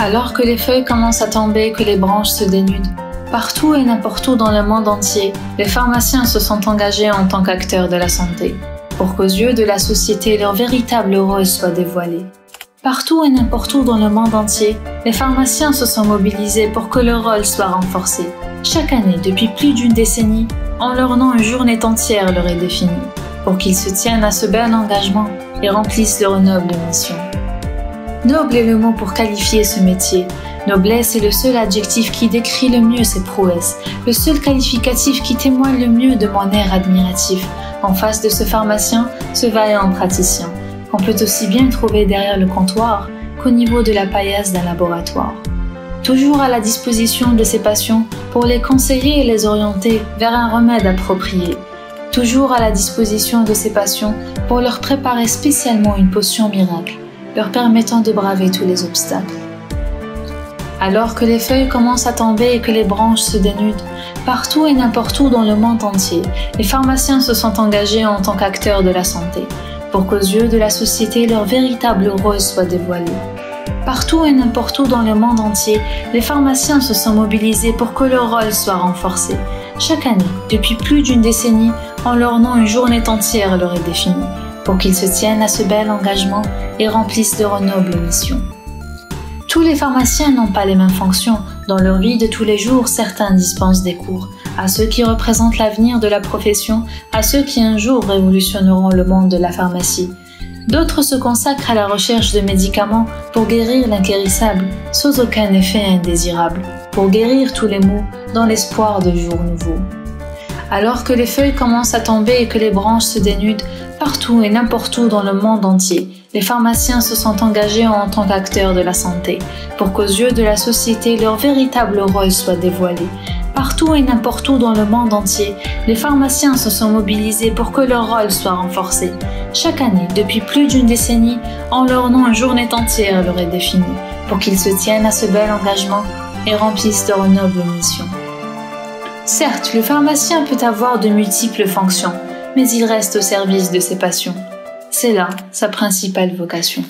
Alors que les feuilles commencent à tomber, que les branches se dénudent, partout et n'importe où dans le monde entier, les pharmaciens se sont engagés en tant qu'acteurs de la santé, pour qu'aux yeux de la société leur véritable rôle soit dévoilé. Partout et n'importe où dans le monde entier, les pharmaciens se sont mobilisés pour que leur rôle soit renforcé. Chaque année, depuis plus d'une décennie, en leur nom une journée entière leur est définie, pour qu'ils se tiennent à ce bel engagement et remplissent leur noble mission. Noble est le mot pour qualifier ce métier. Noblesse est le seul adjectif qui décrit le mieux ses prouesses, le seul qualificatif qui témoigne le mieux de mon air admiratif, en face de ce pharmacien, ce vaillant praticien, qu'on peut aussi bien trouver derrière le comptoir qu'au niveau de la paillasse d'un laboratoire. Toujours à la disposition de ses patients pour les conseiller et les orienter vers un remède approprié. Toujours à la disposition de ses patients pour leur préparer spécialement une potion miracle, leur permettant de braver tous les obstacles. Alors que les feuilles commencent à tomber et que les branches se dénudent, partout et n'importe où dans le monde entier, les pharmaciens se sont engagés en tant qu'acteurs de la santé, pour qu'aux yeux de la société leur véritable rôle soit dévoilé. Partout et n'importe où dans le monde entier, les pharmaciens se sont mobilisés pour que leur rôle soit renforcé. Chaque année, depuis plus d'une décennie, en leur nom une journée entière leur est définie, pour qu'ils se tiennent à ce bel engagement et remplissent leur noble mission. Tous les pharmaciens n'ont pas les mêmes fonctions. Dans leur vie de tous les jours, certains dispensent des cours à ceux qui représentent l'avenir de la profession, à ceux qui un jour révolutionneront le monde de la pharmacie. D'autres se consacrent à la recherche de médicaments pour guérir l'inguérissable, sans aucun effet indésirable, pour guérir tous les maux, dans l'espoir de jours nouveaux. Alors que les feuilles commencent à tomber et que les branches se dénudent, partout et n'importe où dans le monde entier, les pharmaciens se sont engagés en tant qu'acteurs de la santé, pour qu'aux yeux de la société leur véritable rôle soit dévoilé. Partout et n'importe où dans le monde entier, les pharmaciens se sont mobilisés pour que leur rôle soit renforcé. Chaque année, depuis plus d'une décennie, en leur nom une journée entière leur est définie, pour qu'ils se tiennent à ce bel engagement et remplissent leur noble mission. Certes, le pharmacien peut avoir de multiples fonctions, mais il reste au service de ses patients. C'est là sa principale vocation.